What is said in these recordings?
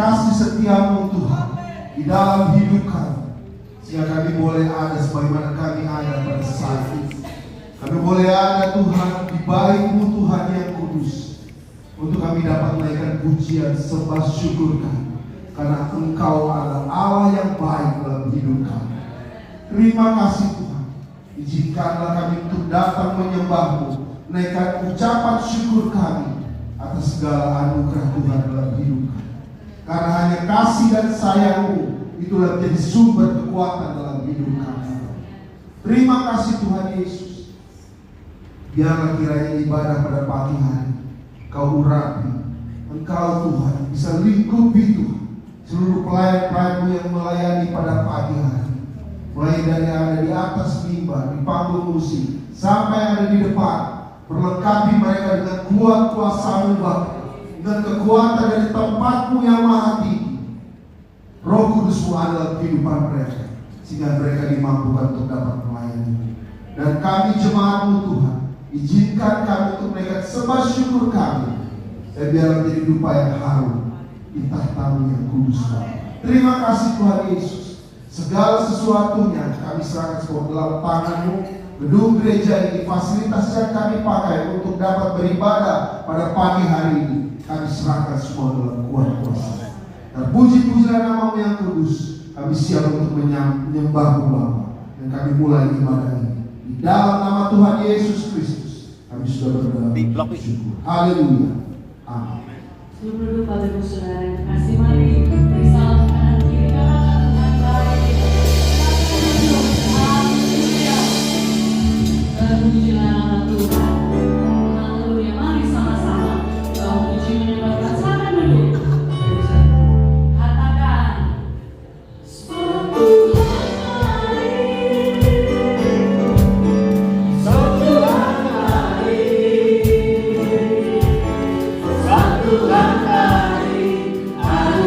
kasih setiamu Tuhan di dalam hidup kami, sehingga kami boleh ada sebagaimana kami ada pada saat ini. Kami boleh ada Tuhan di bait-Mu Tuhan yang kudus, untuk kami dapat menaikkan pujian sembah syukur kami, karena Engkau adalah Allah yang baik dalam hidup kami. Terima kasih Tuhan. Izinkanlah kami untuk datang menyembah-Mu, menaikkan ucapan syukur kami atas segala anugerah Tuhan dalam hidup kami. Karena hanya kasih dan sayang-Mu itulah menjadi sumber kekuatan dalam hidup kami. Terima kasih Tuhan Yesus. Biarlah kiranya ibadah pada pagi hari Kau urapi. Engkau Tuhan bisa lingkupi Tuhan seluruh pelayan-pelayan-Mu yang melayani pada pagi hari, mulai dari yang ada di atas mimbar, di panggung musik, sampai yang ada di depan. Perlengkapi mereka dengan kuat kuasa-Mu Bapa, dengan kekuatan dari tempat-Mu yang maha tinggi. Roh Kudus-Mu ada dalam kehidupan mereka, sehingga mereka dimampukan untuk dapat melayani. Dan kami jemaat-Mu Tuhan, izinkan kami untuk menaikkan sembah syukur kami, dan biarlah menjadi dupa yang harum di tahta-Mu yang kudus. Terima kasih Tuhan Yesus. Segala sesuatunya kami serahkan semua dalam tangan-Mu. Gedung gereja ini, fasilitas yang kami pakai untuk dapat beribadah pada pagi hari ini, kami serahkan semua dalam kuat kuasa. Dan puji-pujian nama-Mu yang kudus, kami siap untuk menyembah-Mu Bapa. Dan kami mulai ibadah ini di dalam nama Tuhan Yesus Kristus. Kami sudah berdoa bersyukur. Haleluya. Amin. Sebelum duduk Bapak Ibu Saudara yang terkasih, mari beri salam kanan kiri kanan dengan baik. Haleluya. Terpujilah nama Tuhan. Haleluya. Mari sama-sama kita puji menyembah. Silakan duduk. Katakan suatu hari, suatu hari, suatu hari.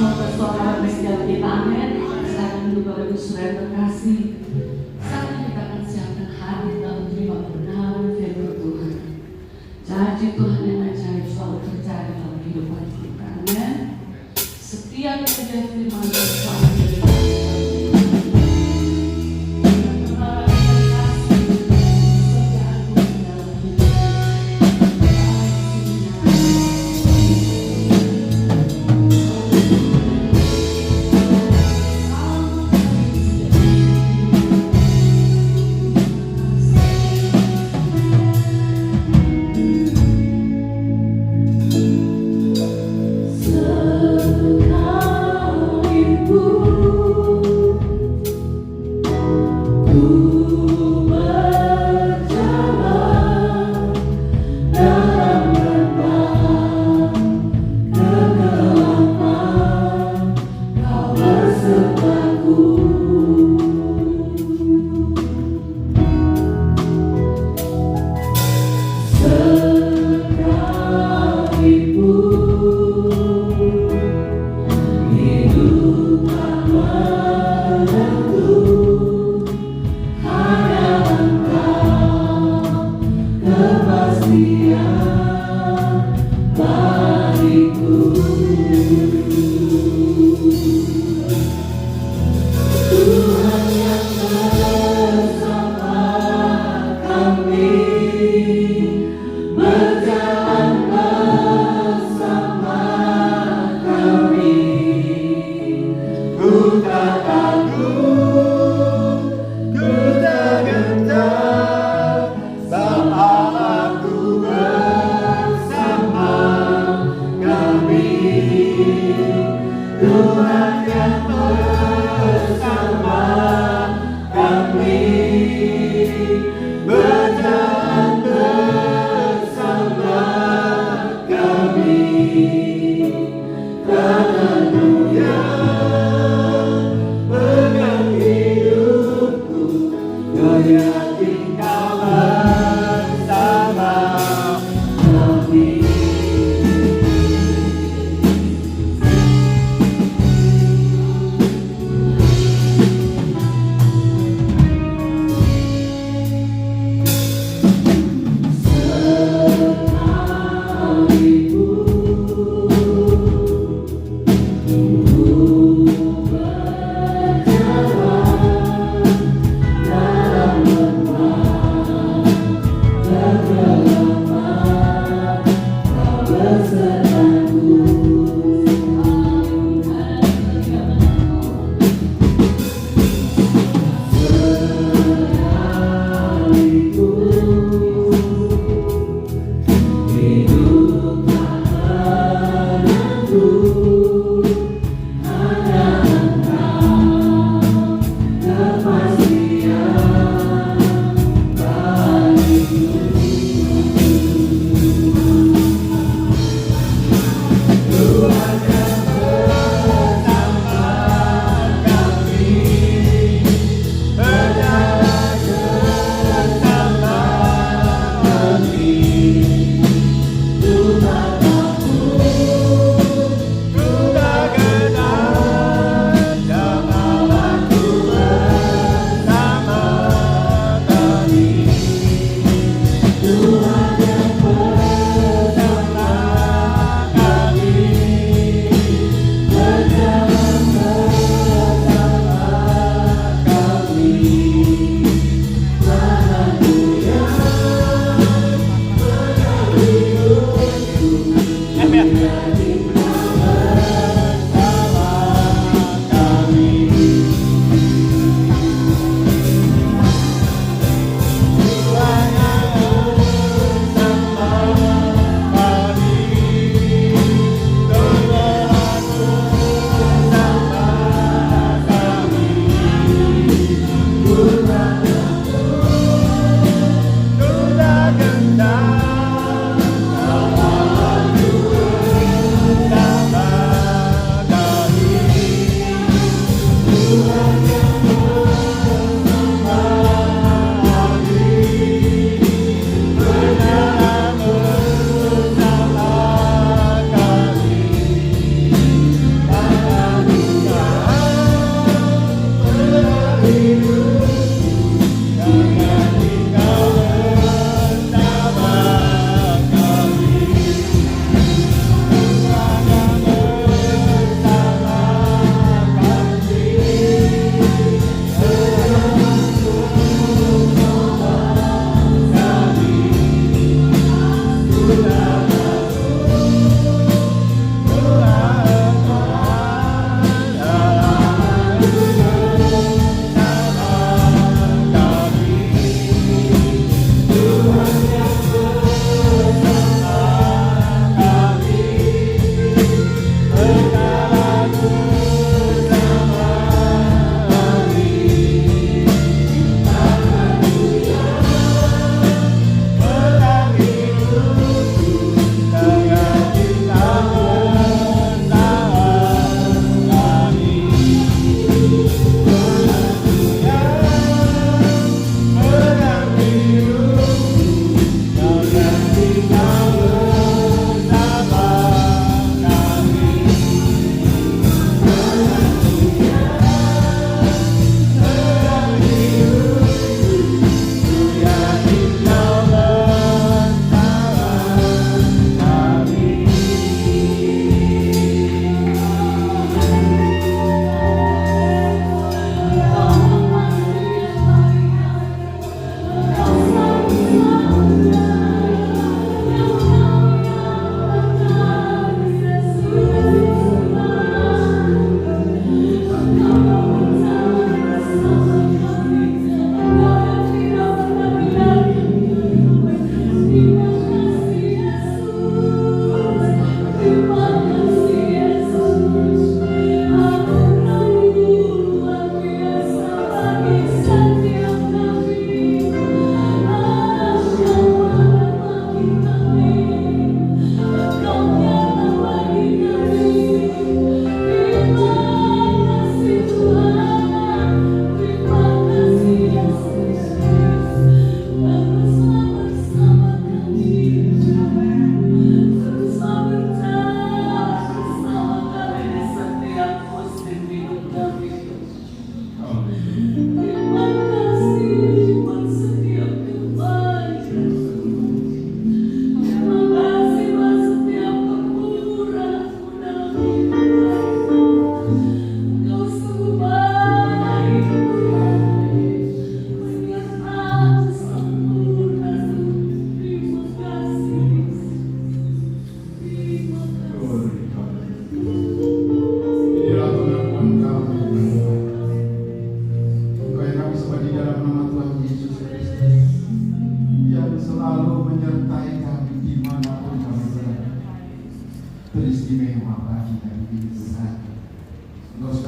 semua bersuara setiap kita amin. Silakan duduk Bapak Ibu Saudara terkasih. Saat ini kita akan siapkan hati dalam menerima kebenaran firman Tuhan. Janji Tuhan yang ajaib selalu terjadi dalam kehidupan kita. Amin. Setiap kerja firman Tuhan selalu menjadi Ku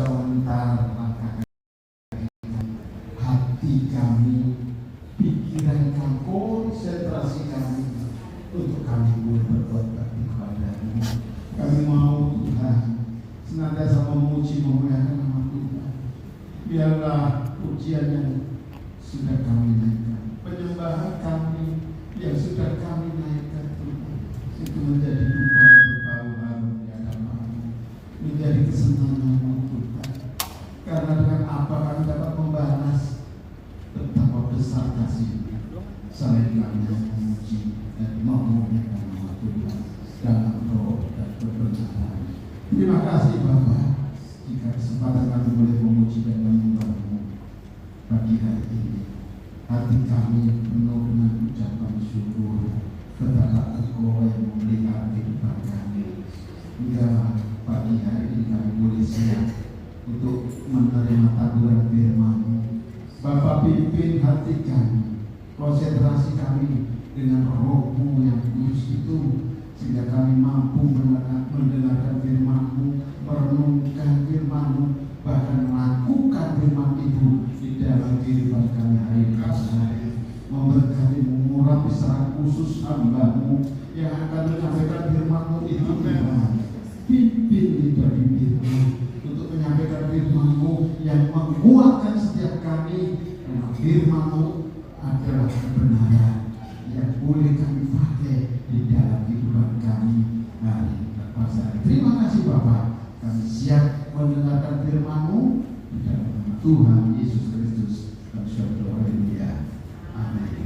sebentar langkah hati kami, pikiran kami, konsentrasi kami untuk kami boleh berbuat bakti kepada-Mu. Kami mau Tuhan senantiasa memuji memuliakan nama Tuhan. Biarlah pujian yang sudah kami naikkan, penyembahan kami yang sudah kami naikkan Tuhan, itu menjadi dupa yang berbau harum di hadapan-Mu, menjadi kesenangan-Mu Tuhan. Karena dengan apa kami dapat membalas betapa besar kasih-Mu. Saling kami memuji dan memuliakan nama Tuhan dalam roh dan kebenaran. Terima kasih Bapa, jika kesempatan kami boleh memuji dan menyembah-Mu pagi hari ini. Hati kami penuh dengan ucapan syukur kepada Engkau yang memelihara kehidupan kami. Hingga pagi hari ini kami boleh siap untuk menerima taburan firman-Mu. Bapa, pimpin hati kami, konsentrasi kami dengan roh-Mu yang kudus itu, sehingga kami mampu mendengarkan firman-Mu, merenungkan firman-Mu, bahkan melakukan firman itu di dalam kehidupan kami hari hari. Memberkati, mengurapi secara khusus hamba-Mu yang akan menyampaikan firman-Mu itu Tuhan. Pimpin lidah bibir-Mu untuk menyampaikan firman-Mu yang menguatkan setiap kami, karena firman-Mu adalah kebenaran yang boleh kami pakai di dalam kehidupan kami hari lepas hari. Terima kasih Bapak, kami siap mendengarkan firman-Mu di dalam nama Tuhan Yesus Kristus. Haleluya. Amin.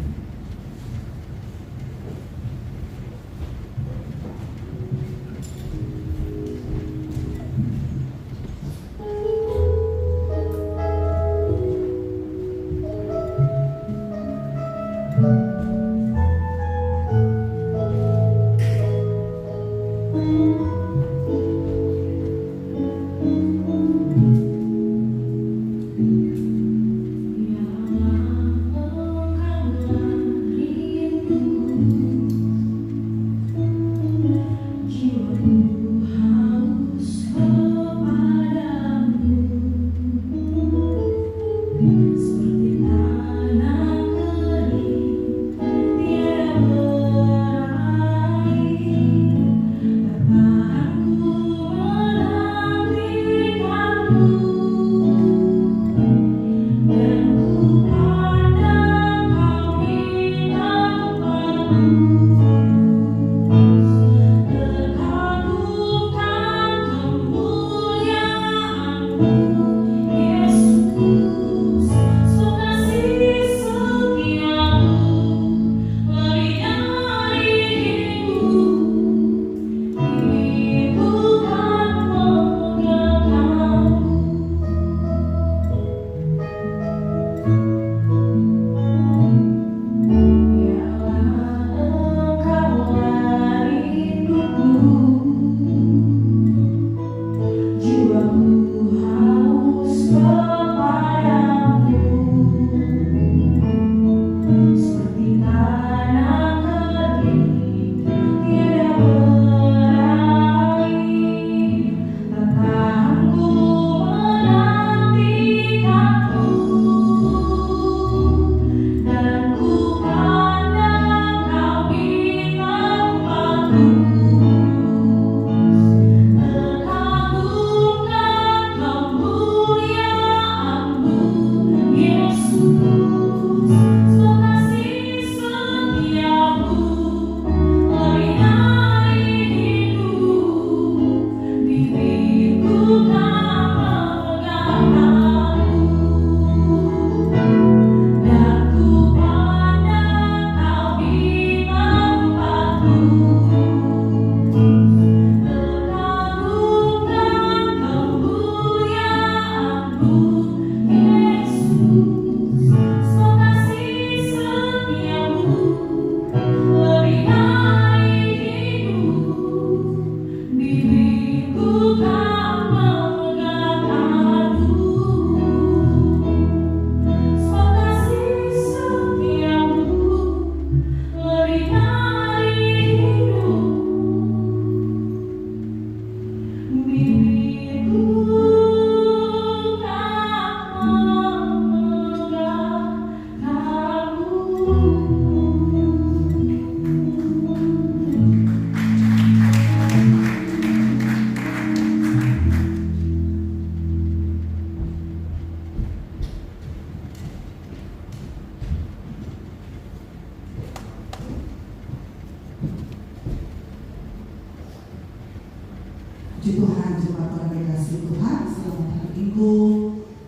Puji Tuhan, jemaat orang dikasih Tuhan, selamat hari Minggu,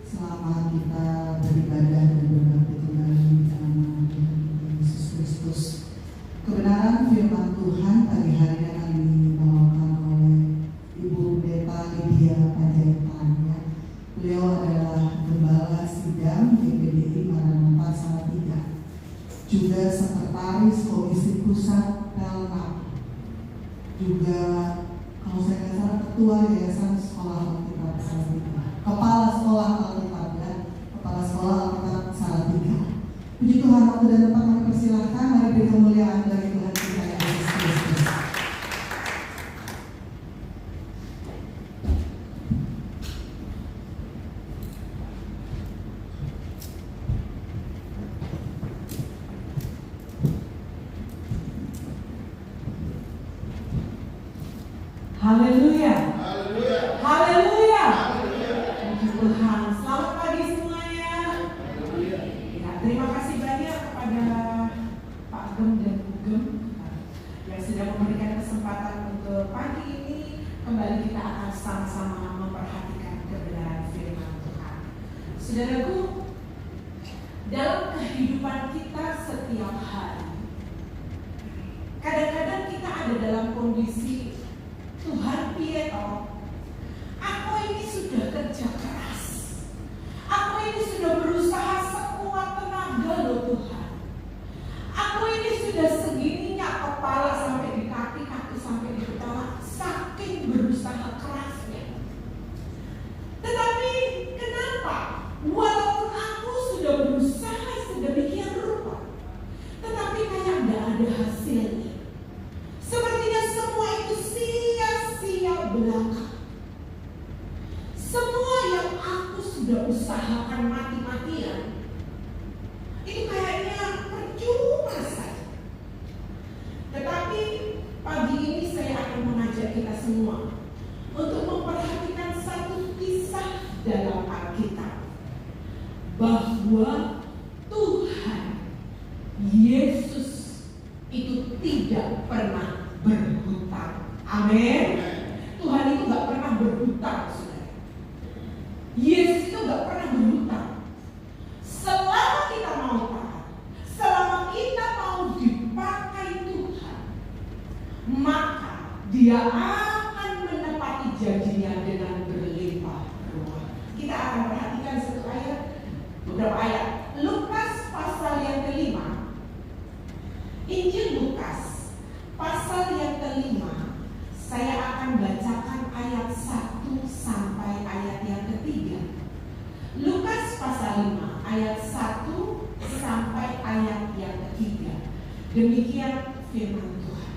selamat kita beribadah dan berbakti kembali di dalam nama Tuhan Yesus Kristus. Kebenaran firman Tuhan pagi hari ini akan dibawakan oleh Ibu Pendeta Lydia Panjaitan. Beliau adalah Gembala Sidang GPDI Maranatha Salatiga, juga Sekretaris Komisi Pusat Pelnak, juga kalau saya nggak salah ketua Yayasan Sekolah Alkitab Salatiga, Kepala Sekolah Alkitab ya, Kepala Sekolah Alkitab Salatiga. Puji Tuhan, waktu dan tempat kami persilahkan, mari beri kemuliaan bagi Tuhan kita Yesus Kristus. Haleluya. Haleluya. Puji Tuhan. Selamat pagi semuanya. Ya, terima kasih banyak kepada Pak Gem dan Bu Gem yang sudah memberikan kesempatan untuk pagi ini kembali kita akan sama-sama memperhatikan kebenaran firman Tuhan. Saudaraku, dalam kehidupan kita setiap hari, kadang-kadang kita ada dalam kondisi Tuhan piye toh? Aku ini sudah kerja keras. Aku ini sudah berusaha sekuat tenaga loh Tuhan. Aku ini sudah segininya kepala sampai di kaki, kaki sampai di kepala, saking berusaha kerasnya. Tetapi kenapa? Walaupun aku sudah berusaha sedemikian rupa, tetapi kayak nggak ada hasilnya. Sepertinya semua itu sia-sia belaka. Semua yang aku sudah usahakan mati-matian, itu kayaknya percuma saja. Tetapi pagi ini saya akan mengajak kita semua untuk memperhatikan satu kisah dalam Alkitab, bahwa Tuhan Yesus itu tidak pernah berhutang. Amin. Tuhan itu gak pernah berhutang, saudara. Yesus itu gak pernah berhutang. Selama kita mau taat, selama kita mau dipakai Tuhan, maka Dia akan menepati janjinya dengan berlimpah ruah. Kita akan perhatikan satu ayat, beberapa ayat. Lukas pasal yang kelima. Injil Lukas pasal yang kelima, saya akan bacakan ayat 1 sampai ayat yang ketiga. Lukas pasal 5 ayat 1 sampai ayat yang ketiga. Demikian firman Tuhan.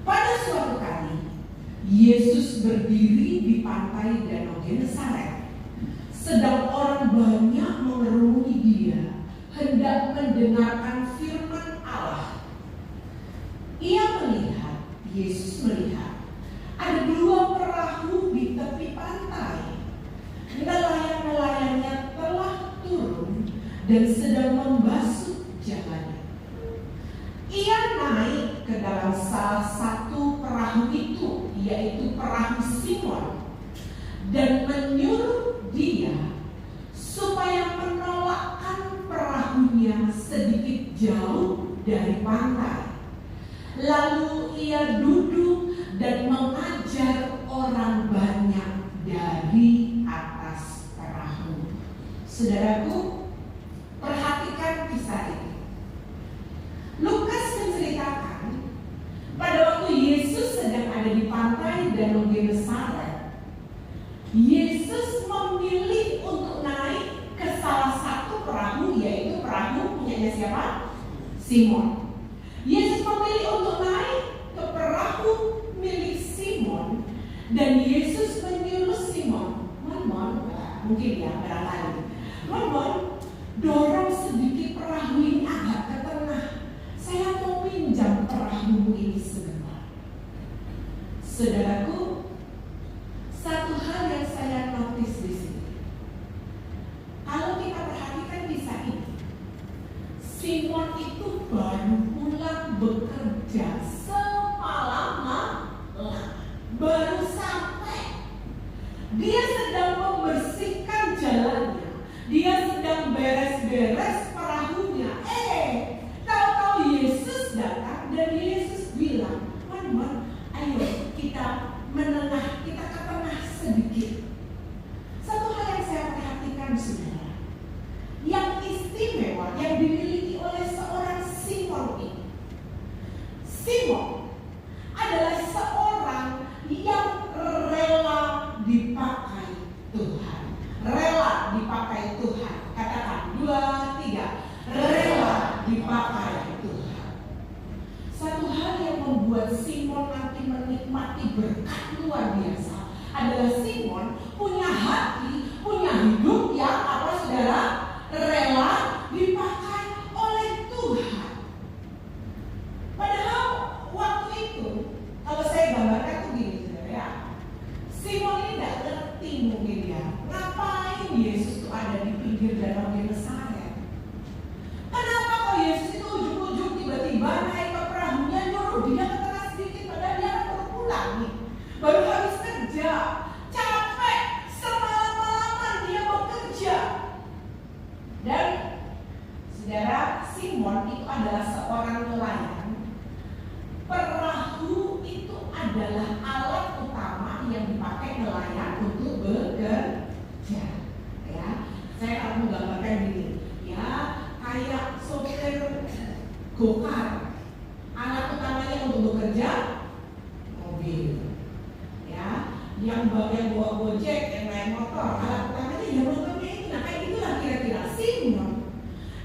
Pada suatu kali Yesus berdiri di pantai Danau Genesaret, sedang orang banyak mengerumuni Dia hendak mendengarkan firman Allah. Yesus melihat ada 2 perahu di tepi pantai. Nelayan-nelayannya telah turun dan sedang membasuh jalannya. Ia naik ke dalam salah satu perahu itu, yaitu perahu Simon, dan menyuruh dia supaya menolakkan perahunya sedikit jauh dari pantai. Lalu ia duduk dan mengajar orang banyak dari atas perahu. Saudaraku, perhatikan kisah ini. Lukas menceritakan pada waktu Yesus sedang ada di pantai Danau Genesaret, Yesus memilih untuk naik ke salah satu perahu, yaitu perahu punyanya siapa? Simon. Yesus memilih untuk naik ke perahu milik Simon, dan Yesus menyuruh Simon, "Mon, mungkin ya barangkali, Mon, dorong sedikit perahu ini agak ke tengah. Saya mau pinjam perahumu ini sebentar." Saudaraku, satu hal yang saya notice di sini, kalau kita perhatikan kisah ini, Simon itu baru dia sedang membersihkan jalannya, dia sedang beres-beres perahunya. Tahu-tahu Yesus datang dan Yesus bilang, "Man, ayo kita menengah, kita ke tengah sedikit." Satu hal yang saya perhatikan saudara, yang istimewa yang dimiliki oleh seorang Simon ini. Simon adalah seorang yang rela dipakai Tuhan. Rela dipakai Tuhan. Katakan 2, 3. Rela dipakai Tuhan. Satu hal yang membuat Simon nanti menikmati berkat luar biasa adalah Simon punya hati, punya hidup yang apa saudara? Rela dipakai oleh Tuhan. Padahal waktu itu, kalau saya gambarkan tuh gini saudara ya, Simon ini tidak ngerti mungkin ya, ngapain Yesus tuh ada di pinggir danau Genesaret. Kenapa kok Yesus itu ujung-ujung tiba-tiba naik ke perahunya, nyuruh dia ke tengah sedikit, padahal dia kan baru pulang nih, baru habis kerja, capek, semalam-malaman dia bekerja. Dan saudara, Simon itu adalah seorang nelayan. Perahu itu adalah alat utama yang dipakai nelayan untuk bekerja. Ya, saya akan menggambarkan gini. Ya, kayak sopir gokar, alat utamanya untuk bekerja mobil. Ya, yang bawa gojek, yang naik motor, alat utamanya ya motornya ini. Nah, kayak itulah kira-kira Simon.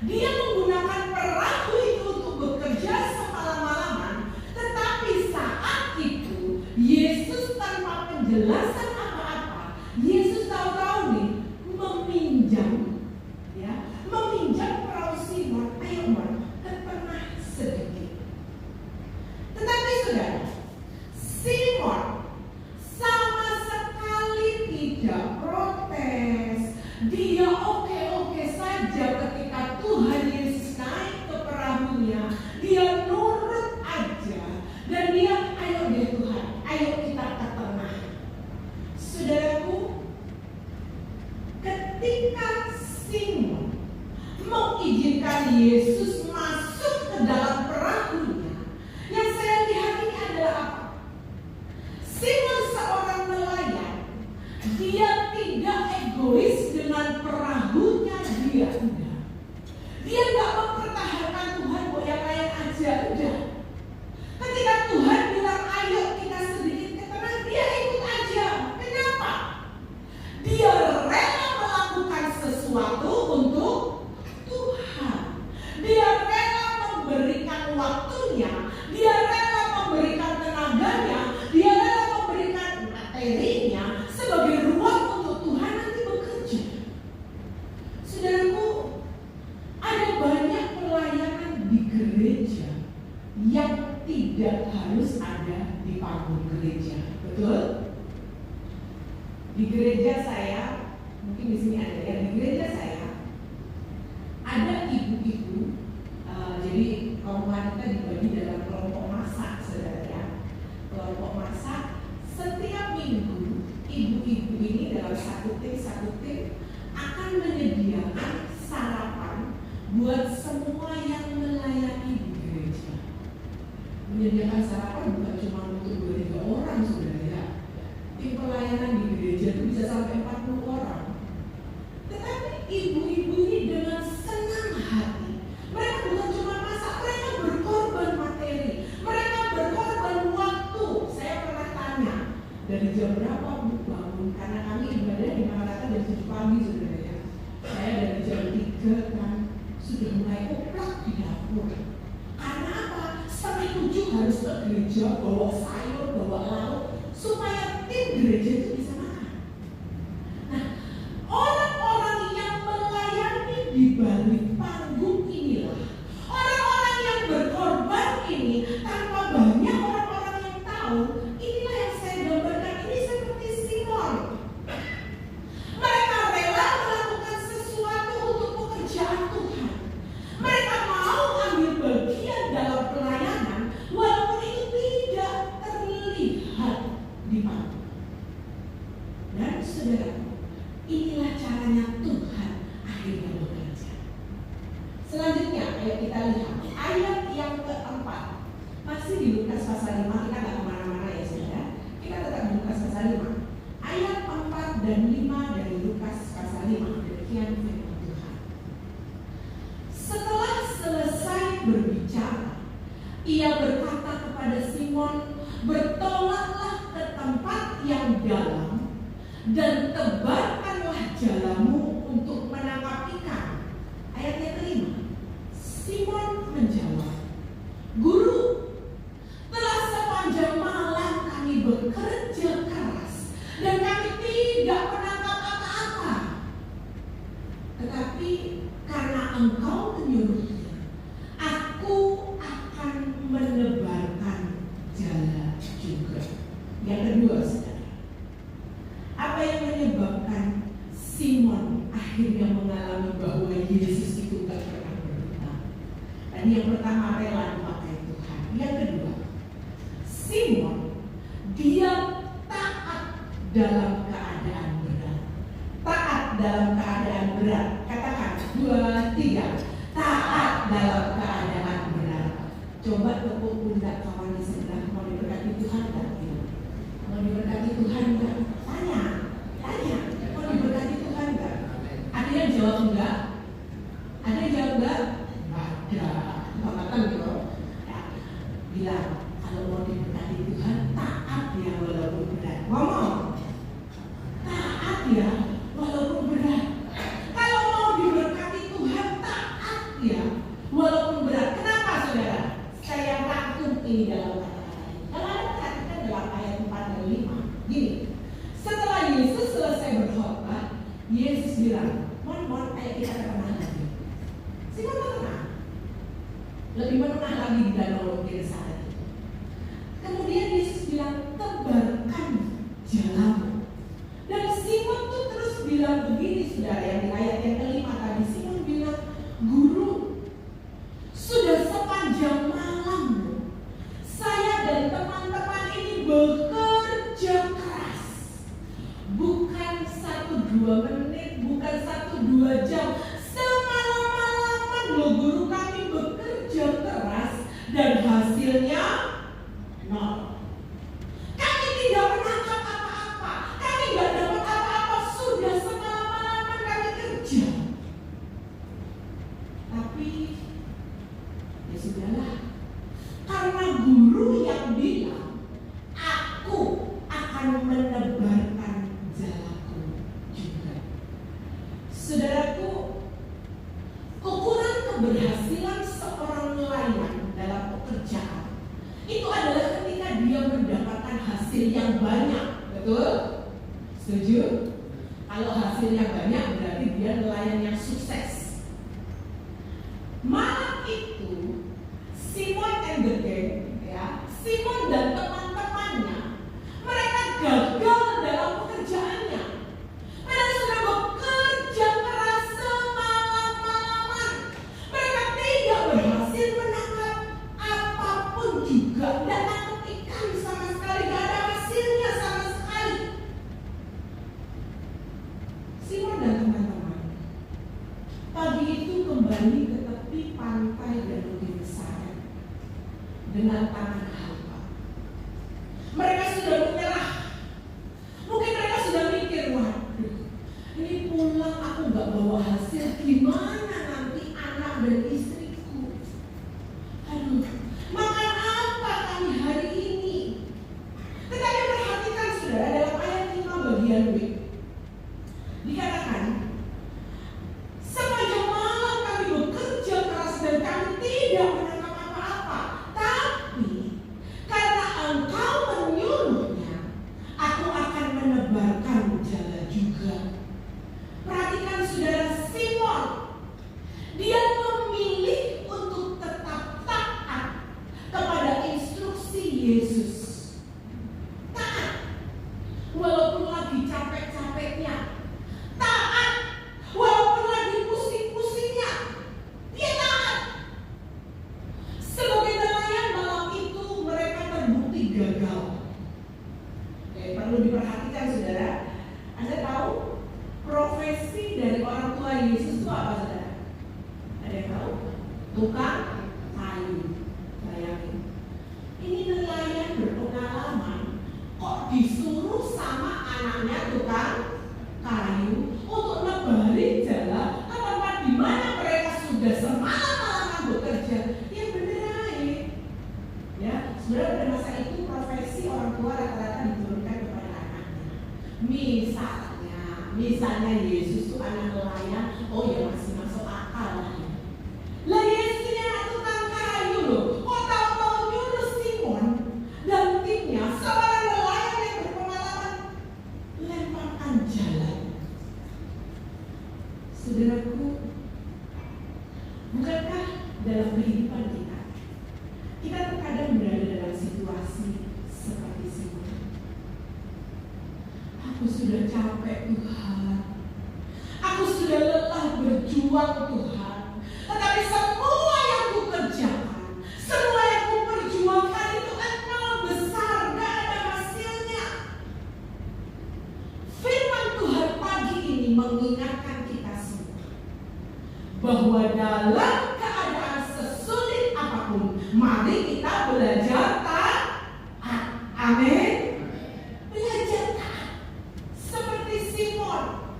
Dia menggunakan perahu itu untuk bekerja semalam-malaman, tetapi saat itu Yesus tanpa penjelasan apa-apa, Yesus tahu-tahu nih meminjam perahu Simon. Ayo Mon, ke tengah sedikit. Tetapi saudara, Simon sama sekali tidak protes. Dia oke-oke saja ketika Tuhan Yesus naik ke perahunya. Dia nurut aja. Dan dia, ayo deh Tuhan, ayo kita ke tengah. Saudaraku, ketika Simon mengizinkan Yesus masuk ke dalam perahunya, yang saya lihat ini adalah apa? Simon seorang nelayan. Dia tidak egois dengan perahunya dia. Dia nggak mempertahankan Tuhan buat yang lain aja, udah. Ketika Tuhan bilang ayo kita sedikit ke tengah, dia ikut aja. Kenapa? Dia rela melakukan sesuatu untuk Tuhan. Dia rela memberikan waktunya, dia rela memberikan tenaganya, dia rela memberikan materinya sebagai ruang untuk Tuhan nanti bekerja. Saudaraku, ada banyak pelayanan di gereja yang tidak harus ada di panggung gereja, betul? Di gereja saya, mungkin di sini ada ya, di gereja saya ada ibu-ibu. Jadi kaum wanita dibagi dalam kelompok masak, saudara ya. Kelompok masak setiap minggu, ibu-ibu ini dalam satu tim akan menyediakan sarapan buat semua yang melayani di gereja. Menyediakan sarapan bukan cuma untuk 2-3 orang, saudara ya. Tim pelayanan di gereja itu bisa sampai 40 orang. Tetapi ibu-ibu ini dengan senang hati, mereka bukan cuma masak, mereka berkorban materi, mereka berkorban waktu. Saya pernah tanya, dari jam berapa Bu bangun? Karena kami ibadah di rata-rata jam 7 pagi, saudara ya. Saya dari jam 3 kan sudah mulai oplak di dapur. Karena apa? 6:30 harus ke gereja, bawa sayur, bawa lauk, supaya tim gereja itu bisa makan. Nah, orang-orang yang melayani di balik panggung inilah orang-orang yang berkorban ini tanpa banyak orang-orang yang tahu. Inilah yang saya gambarkan ini seperti Simon. Mereka rela melakukan sesuatu untuk pekerjaan Tuhan. Mereka mau ambil bagian dalam pelayanan walaupun itu tidak saudara, inilah caranya Tuhan akhirnya bekerja. Selanjutnya, ayo kita lihat ayat yang keempat. Masih di Lukas pasal 5, kita nggak kemana-mana ya saudara. Kita tetap di Lukas pasal 5. Ayat 4 dan 5 dari Lukas pasal 5. Demikian firman Tuhan. Setelah selesai berbicara, ia berkata kepada Simon, bertolaklah ke tempat yang dalam dan tebarkanlah jalamu untuk menangkap ikan. Ayatnya kelima. Simon menjawab, Guru, telah sepanjang malam kami bekerja keras dan kami tidak menangkap apa-apa. Tetapi karena Engkau menyuruhnya, aku akan menebarkan jala juga. Yang kedua, saudara, apa yang menyebabkan Simon akhirnya mengalami bahwa Yesus itu tidak pernah berhutang? Dan yang pertama, rela dipakai Tuhan. Yang kedua, Simon dia taat dalam keadaan berat. Taat dalam keadaan berat. Katakan 2, 3. Taat dalam keadaan berat. Coba tepuk pundak kawan di sebelah. Mau diberkati Tuhan enggak? Mau diberkati Tuhan enggak? Tanya. Mau diberkati Tuhan enggak? Ada yang jawab enggak? Ada yang jawab enggak? Ada. Kehormatan gitu. Ya. Bilang kalau mau diberkati Tuhan, taat ya walaupun berat. Ngomong. Taat ya walaupun berat. Kalau mau diberkati Tuhan, taat ya walaupun berat. Kenapa saudara? Saya rangkum ini dalam kata-kata ini. Kalau Anda perhatikan dalam ayat 4 dan 5, gini. Setelah Yesus selesai berkhotbah, Yesus bilang, Mon, ayo kita tenang lagi. Simon tenang. Lebih menengah lagi di danau Genesaret. Kemudian Yesus bilang, tebarkan jalamu. Dan Simon tuh terus bilang begini, saudara, yang di ayat yang kelima tadi. Simon bilang, Guru, sudah sepanjang malam saya dan teman-teman ini bekerja keras. Bukan 1-2 menit, bukan 1-2 jam. Semalam-malaman loh Guru, kami bekerja keras dan hasilnya nol. Kami tidak menangkap apa-apa. Kami tidak dapat apa-apa. Sudah semalam-malaman kami kerja. Tapi ya sudahlah. Karena Guru yang bilang, aku akan menebarkan jalaku juga. Saudaraku, ukuran keberhasilan seorang nelayan dalam pekerjaan itu adalah ketika dia mendapatkan hasil yang banyak. Betul? Setuju? Kalau hasilnya banyak berarti dia nelayan yang sukses. Malam itu Simon and the gang, ya, Simon dan teman-temannya, mereka gagal dalam pekerjaannya. Mereka sudah bekerja keras semalam-malaman. Mereka tidak berhasil menangkap apapun juga, dan nangkap ikan sama sekali, tidak ada hasilnya sama sekali. Simon dan teman-teman pagi itu kembali ke tepi pantai Danau Genesaret dengan tangan hampa. Mereka sudah menyerah. Mungkin mereka sudah mikir, waduh, ini pulang aku gak bawa hasil, gimana nanti anak dan istriku? Aduh, makan apa kami hari ini? Tetapi perhatikan saudara, dalam ayat 5 bagian B dikatakan, sepanjang malam kami bekerja keras dan kami tidak menangkap apa-apa. Tapi tukang kayu. Bayangin, ini nelayan berpengalaman kok disuruh sama anaknya tukang kayu untuk nebari jalan ke tempat di mana mereka sudah semalam-malaman bekerja. Ya bener aja. Ya, sebenarnya pada masa itu profesi orang tua rata-rata diturunkan kepada anaknya. Misalnya Yesus itu anak nelayan, oh ya masih masuk akal lah. Lah Yesus ini anak tukang kayu loh. Kok tahu-tahu nyuruh Simon dan timnya seorang nelayan yang berpengalaman lemparkan jalan. Saudaraku, bukankah dalam kehidupan kita terkadang berada dalam situasi seperti Simon? Aku sudah capek Tuhan, aku sudah lelah berjuang Tuhan, tetapi semua yang ku kerjakan, semua yang ku perjuangkan itu nol besar, gak ada hasilnya. Firman Tuhan pagi ini mengingatkan kita semua bahwa dalam keadaan sesulit apapun, mari kita belajar taat. Amin. Belajar taat seperti Simon.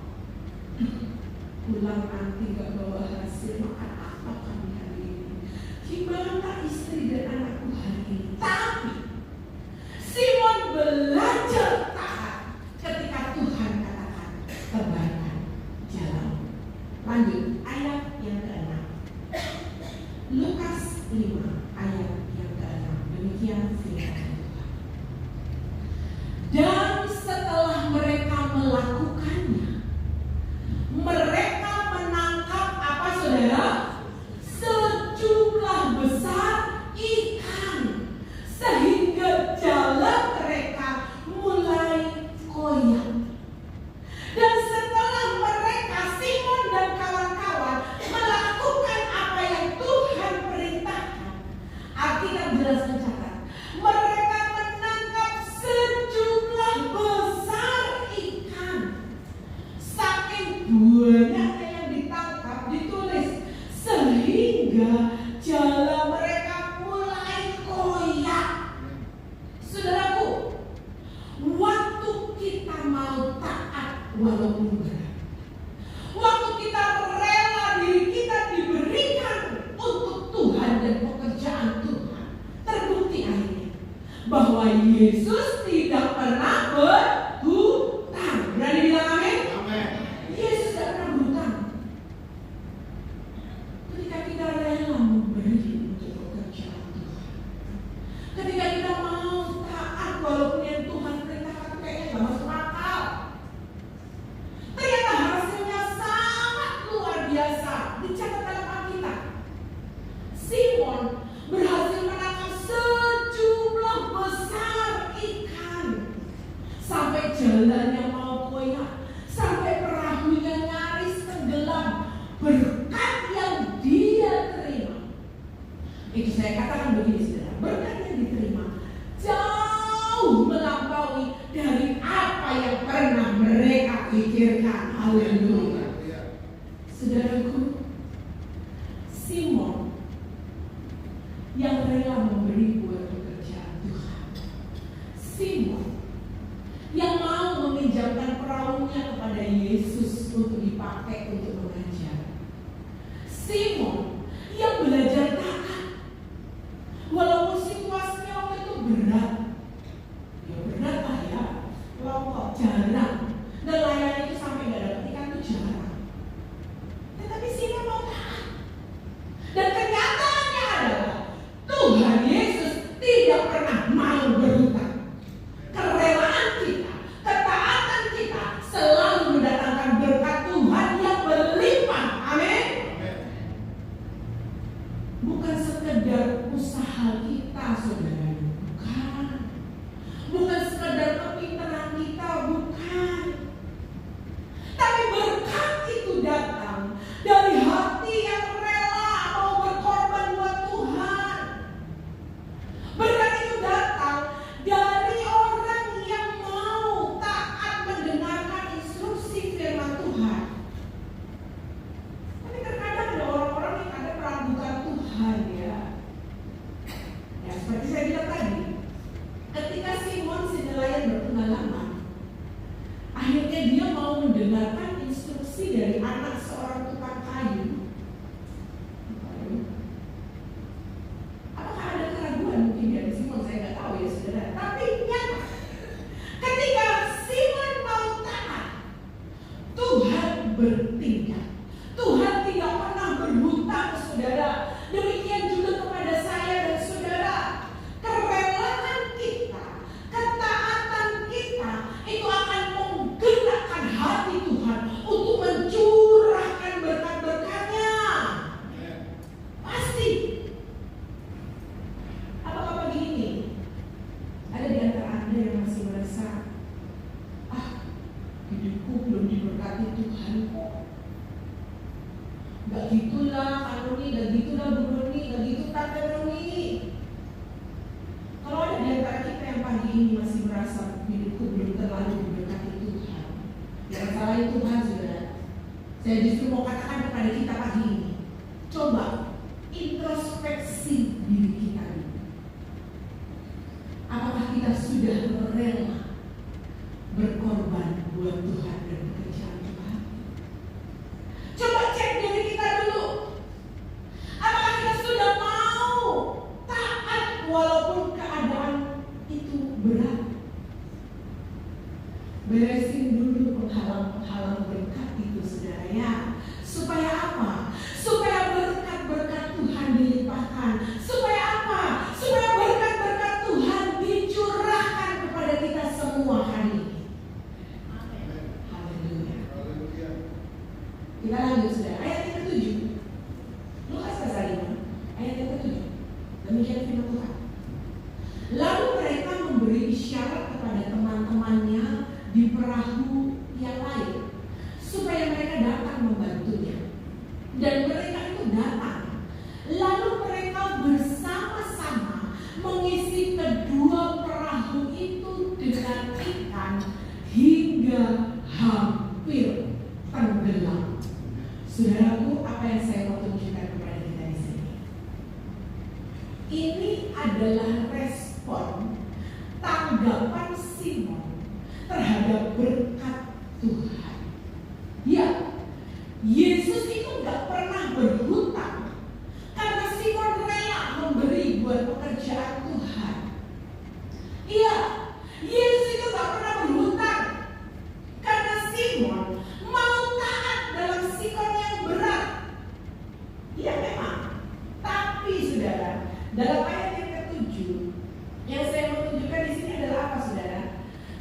Pulang nanti gak bawa hasil, makan apa kami hari ini? Gimana istri dan anakku hari ini? Tapi Simon belajar taat ketika Tuhan katakan kebaikan jalan. Lanjut ayat yang ke-6. Lukas 5 ayat yang ke-6. Demikian firman Tuhan. Dan setelah mereka melakukannya, mereka menangkap apa saudara? Sejumlah besar ikan, sehingga jalan mereka mulai koyak. Dan setelah mereka, Simon dan kawan-kawan, melakukan apa yang Tuhan perintahkan, Alkitab jelas mencatat, mereka menangkap sejumlah besar ikan. Saking banyaknya yang ditangkap, ditulis, sehingga jalan mereka mulai koyak. Saudaraku, waktu kita mau taat walaupun berat, waktu kita rela diri kita diberikan untuk Tuhan dan pekerjaan Tuhan, terbukti akhirnya bahwa Yesus tidak pernah berhutang. Berani bilang amin? Yesus tidak pernah berhutang. Ketika kita rela memberi untuk pekerjaan Tuhan, ketika kita mau taat walaupun yang Tuhan perintahkan kayaknya gak masuk akal, ternyata hasilnya sangat luar biasa. Dicatat dalam Alkitab, Simon berhasil menangkap sejumlah besar ikan, sampai jalannya mau koyak, sampai perahunya nyaris tenggelam. Berkat yang dia terima, itu saya katakan begini saudara, berkat yang diterima jauh melampaui dari apa yang pernah mereka pikirkan. Haleluya. Saudaraku, Simon yang rela memberi buat pekerjaan Tuhan, Simon yang mau meminjamkan perahunya kepada Yesus untuk dipakai untuk mengajar, Simon yang belajar taat walaupun situasinya waktu itu berat. Ya berat lah ya, kelompok jarang, nelayan itu sampai gak dapat ikan itu jarang. Tetapi Simon mau taat, dan kenyataannya adalah Tuhan Yesus tidak pernah mau berhutang. Kerelaan kita, ketaatan kita selalu mendatangkan berkat Tuhan yang berlimpah. mendengarkan instruksi dari anak seorang tukang kayu, apakah ada keraguan mungkin dari Simon? Saya nggak tahu ya saudara. Tapi nyata, ketika Simon mau taat, Tuhan bertindak. Tuhan tidak pernah berhutang, saudara. Demikian juga kepada saya dan saudara. Kerelaan kita, ketaatan kita itu akan menggerakkan hati Tuhan untuk mencurahkan berkat-berkat-Nya. Pasti. Apakah pagi ini ada di antara Anda yang masih merasa, hidupku belum diberkati Tuhan kok. Gak gitulah Kak Nuni, gak gitulah Bu Nuni, gak gitu Tante Nuni. Kalau ada di antara kita yang pagi ini masih merasa hidupku belum terlalu diberkati Tuhan, yang salahin Tuhan, saudara. Saya justru mau katakan kepada kita pagi ini, coba introspeksi diri kita dulu. Apakah kita sudah rela berkorban buat Tuhan dan pekerjaan Tuhan? Coba cek diri kita dulu. Apakah kita sudah mau taat walaupun keadaan itu berat? Beresin dulu penghalang-penghalang berkat itu, saudara ya. Supaya apa? Supaya berkat-berkat Tuhan dilimpahkan. Supaya apa? Supaya berkat-berkat Tuhan dicurahkan kepada kita semua hari ini. Haleluya. Kita lanjut, saudara. Ayat yang ke-7. Lukas pasal 5, ayat yang ke-7. Demikian firman Tuhan. Lalu mereka memberi isyarat kepada teman-temannya di perahu yang lain, supaya mereka datang membantunya. Dan mereka itu datang. Lalu mereka bersama-sama mengisi kedua perahu itu dengan ikan hingga hampir tenggelam. Saudaraku, apa yang saya mau tunjukkan kepada kita di sini? Ini adalah respon tanggapan Simon terhadap berkat Tuhan. Ya, Yesus itu gak pernah berhutang karena Simon rela memberi buat pekerjaan Tuhan. Iya, Yesus itu gak pernah berhutang karena Simon mau taat dalam sikon yang berat. Iya memang. Tapi saudara, dalam ayat yang ke-7 yang saya mau tunjukkan di sini adalah apa, saudara?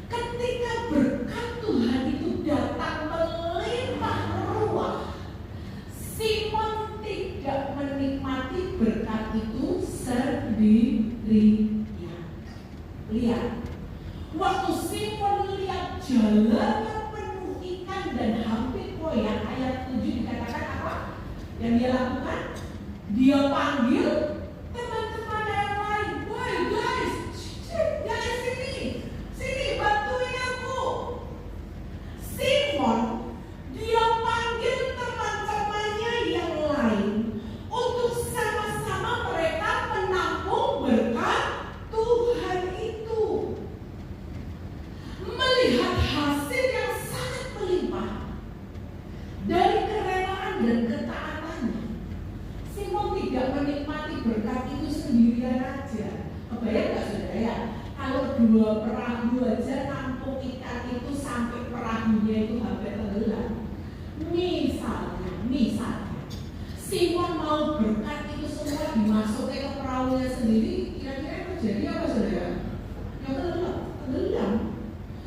Ketika berkat Tuhan itu datang melimpah ruah, Simon tidak menikmati berkat itu sendirian. Lihat, waktu Simon lihat jalannya penuh ikan dan hampir koyak, ayat 7 dikatakan apa? Yang dia lakukan? Dia panggil teman-teman yang lain. Woi guys, sini bantuin aku. Simon, dia panggil teman-temannya yang lain untuk sama-sama mereka menampung berkat Tuhan itu. Melihat hasil yang sangat melimpah dari kerelaan dan ketaatannya, Simon tidak menikmati berkat itu sendirian aja. Kebayang gak, saudara ya? Kalau 2 perahu aja nampung ikan itu sampai perahunya itu hampir tenggelam. Misalnya Simon mau berkat itu semua dimasukin ke perahunya sendiri, kira-kira terjadi apa, saudara? Ya tenggelam.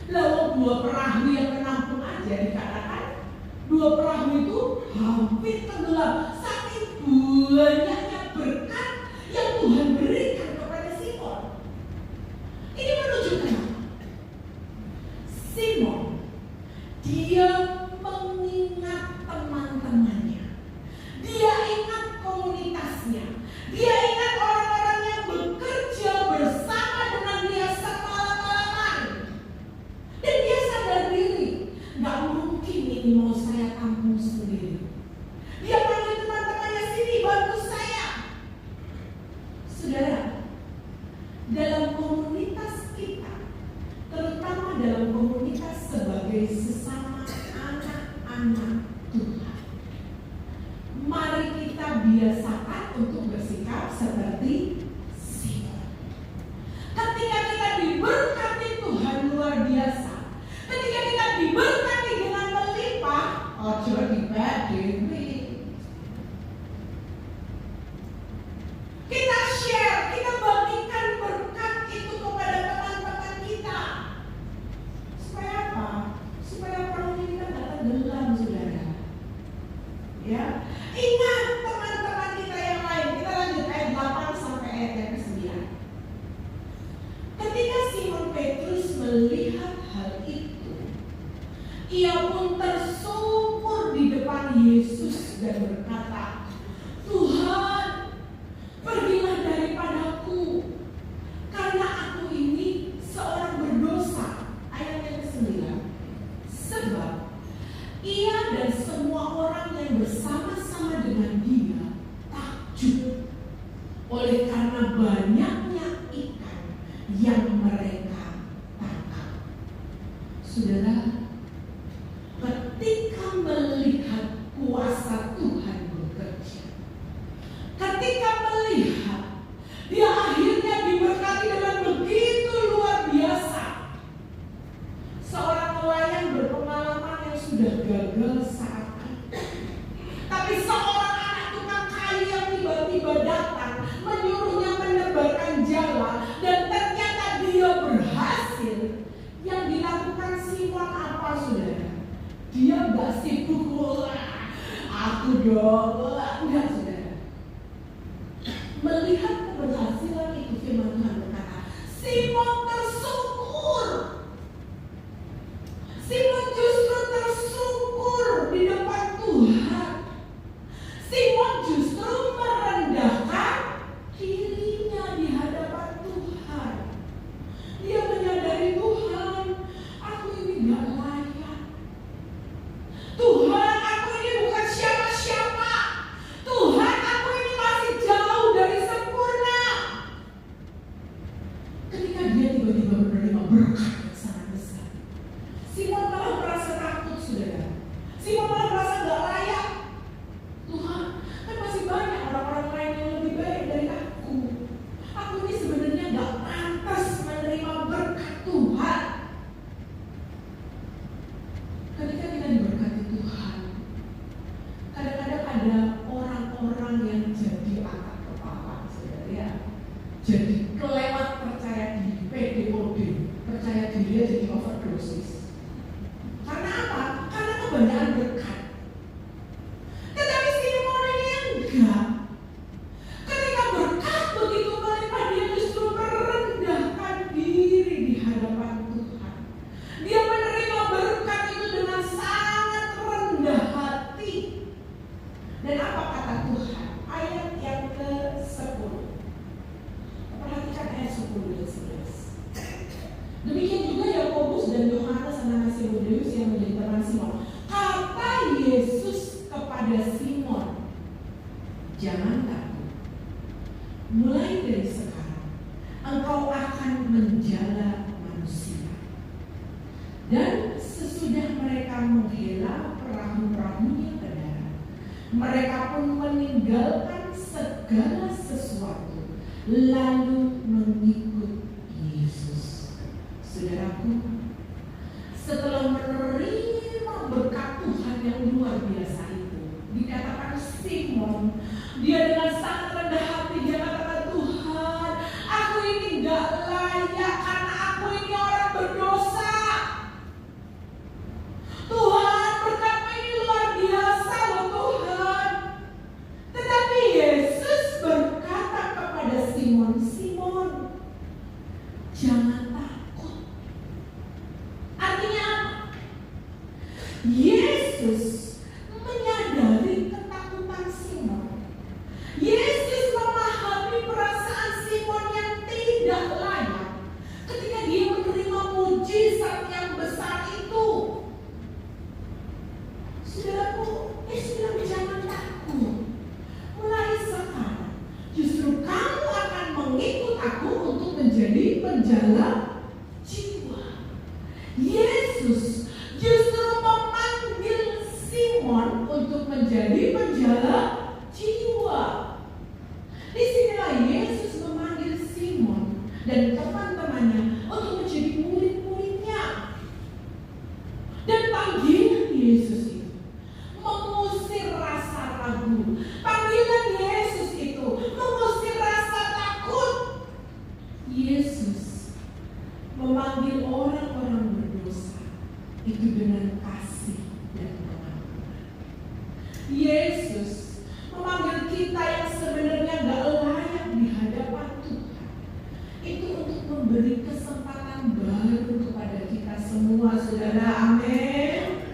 Lalu 2 perahu yang menampung aja dikatakan 2 perahu itu hampir tenggelam. Saking banyaknya berkat yang Tuhan berikan kepada Simon. Ini menunjukkan Simon, dia mengingat teman-temannya, dia ingat komunitasnya, dia ingat orang-orang yang bekerja bersama dengan dia semalam-malaman, dan dia sadar diri, gak mungkin ini mau saya tampung sendiri. Dia panggil teman-temannya, sini bantu saya. Saudara, dalam komunitas kita, terutama dalam komunitas sebagai sesama anak tenggelam, saudara. Ya, ingat teman-teman kita yang lain. Kita lanjut ayat 8 sampai ayat yang ke-9. Ketika Simon Petrus melihat hal itu, ia pun tersungkur di depan Yesus dan berkata, "Tuhan, pergilah daripadaku, karena aku ini seorang berdosa." Ayat yang ke-9. Sebab ia dan semua orang yang bersama-sama dengan dia takjub oleh karena banyaknya ikan yang mereka tangkap. Saudara, ketika melihat kuasa Tuhan bekerja, ketika melihat dia akhirnya diberkati dengan begitu luar biasa, seorang nelayan berpengalaman yang sudah gagal saat itu, tapi seorang anak tukang kayu yang tiba-tiba datang menyuruhnya menebarkan jala, dan ternyata dia berhasil. Yang dilakukan Simon apa, saudara? Dia gak sibuk, aku dong, enggak, saudara. Melihat keberhasilan itu, firman Tuhan berkata, Simon tersungkur. Simon justru tersungkur di depan Tuhan. Simon justru merendahkan dirinya di hadapan Tuhan. Dia menyadari, Tuhan, aku ini gak layak. Tuhan, aku ini bukan siapa-siapa. Tuhan, aku ini masih jauh dari sempurna. Ketika dia tiba-tiba menerima berkat yang sangat besar, Simon malah merasa takut, saudara. Simon malah merasa gak layak. Tuhan, kan masih banyak orang-orang lain yang lebih baik dari aku. Aku ini sebenarnya gak pantas menerima berkat Tuhan. Ketika kita diberkati Tuhan, kadang-kadang ada orang-orang yang jadi angkat kepala, saudara, ya. Jadi kelewat percaya diri, PDOD, percaya diri jadi overdosis. Karena apa? Karena kebanyakan berkat. Tetapi Simon ini enggak. Ketika berkat begitu melimpah, dia justru merendahkan diri di hadapan Tuhan. Dia menerima berkat itu dengan sangat rendah hati. Dan apa kata Tuhan? Ayat yang ke-10. Perhatikan ayat 10 dan 11. Demikian juga Yakobus dan Yohanes anak Zebedeus yang menjadi teman Simon. Kata Yesus kepada Simon, jangan takut. Mulai dari sekarang engkau akan menjala manusia. Dan sesudah mereka menghela perahu-perahunya ke darat, mereka pun meninggalkan segala sesuatu lalu mengikut Yesus. Saudaraku, setelah menerima berkat Tuhan yang luar biasa itu, dikatakan Simon, dia dengan sangat rendah hati dia katakan, Tuhan, aku ini gak layak karena aku ini orang berdosa. Tuhan, berkat-Mu ini luar biasa loh Tuhan. Tetapi Yesus berkata kepada Simon, Simon, jangan takut. Artinya apa? Yesus menyadari ketakutan Simon. Yesus memahami perasaan Simon yang tidak layak ketika dia menerima mujizat yang besar itu. Saudaraku, Yesus bilang jangan takut. Mulai sekarang justru kamu akan mengikut aku untuk menjadi penjala jiwa. Yesus justru memanggil Simon untuk menjadi penjala jiwa. Disinilah Yesus memanggil Simon dan teman-temannya untuk menjadi murid-muridnya. Dan panggilan Yesus itu mengusir rasa ragu. Panggilan Yesus itu mengusir rasa takut. Yesus Yesus memanggil kita yang sebenarnya gak layak di hadapan Tuhan itu untuk memberi kesempatan baru kepada kita semua, saudara. Amin.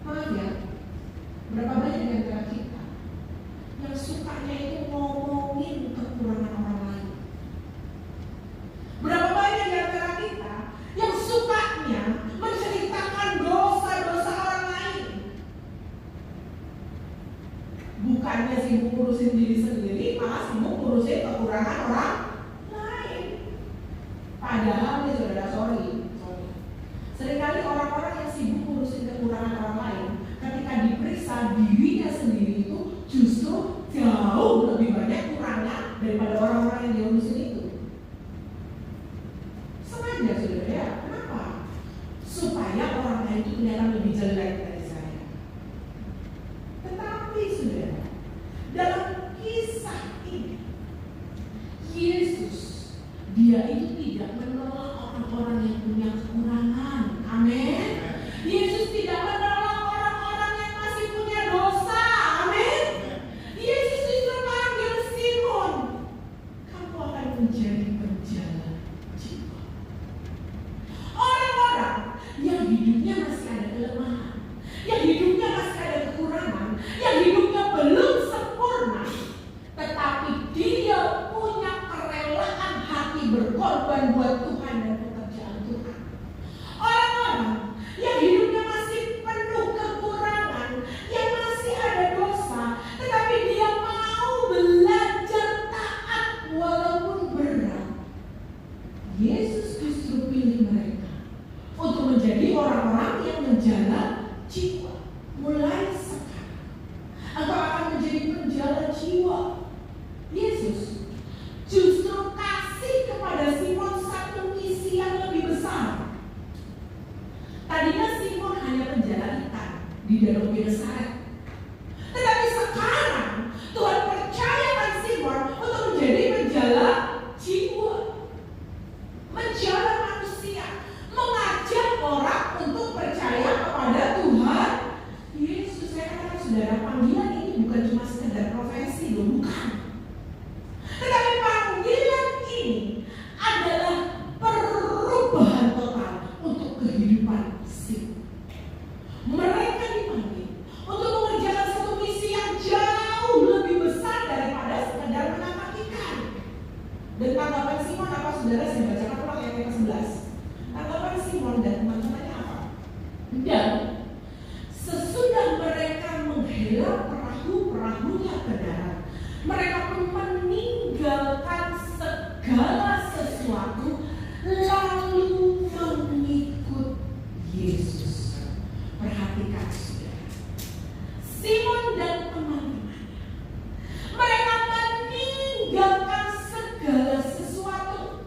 Maaf ya, berapa banyak di antara kita yang sukanya itu ngomongin kekurangan orang lain? Berapa banyak di antara kita yang sukanya menceritakan dosa-dosa orang lain? Bukannya sibuk ngurusin diri sendiri, malah sibuk ngurusin kekurangan orang lain. Padahal nih saudara, sorry. Seringkali orang-orang yang sibuk ngurusin kekurangan orang lain, ketika diperiksa dirinya sendiri itu justru jauh lebih banyak kurangnya daripada orang-orang yang diurusin itu. Sengaja saudara ya, kenapa? Supaya orang lain itu kelihatan lebih jelek dari saya. Tetapi saudara, dalam kisah ini Yesus, dia itu tidak menolak orang-orang yang punya kekurangan. Amin. Yesus tidak menolak orang-orang yang masih punya dosa. Amin. Yesus justru panggil Simon, kamu akan menjadi penjala jiwa. Orang-orang yang hidupnya masih ada kelemahan, yang hidupnya masih ada kekurangan, yang hidupnya belum sempurna, tetapi dia punya kerelaan hati berkorban buat Tuhan dan pekerjaan Tuhan. Orang-orang yang hidupnya masih penuh kekurangan, yang masih ada dosa, tetapi dia mau belajar taat walaupun berat. Yesus justru pilih mereka untuk menjadi orang-orang yang menjala jiwa. Mulai sekarang engkau akan menjadi penjala jiwa. Yesus justru kasih kepada Simon satu misi yang lebih besar. Tadinya Simon hanya penjala ikan di Danau Genesaret, tetapi sekarang Tuhan percayakan Simon untuk menjadi penjala jiwa, menjala manusia, mengajak orang untuk percaya kepada Tuhan Yesus. Saya katakan saudara, panggilan ini bukan cuma sekedar profesi loh, bukan. Tetapi panggilan ini adalah perubahan total untuk kehidupan Simon. Mereka dipanggil untuk mengerjakan satu misi yang jauh lebih besar daripada sekedar menangkap ikan. Dan tanggapan Simon apa saudara? Saya bacakan ulang ayat ke-11. Tanggapan Simon dan teman-temannya apa? Dan sesudah mereka menghela perahu-perahunya ke darat, mereka pun meninggalkan segala sesuatu lalu mengikut Yesus. Perhatikan saudara, Simon dan teman-temannya, mereka meninggalkan segala sesuatu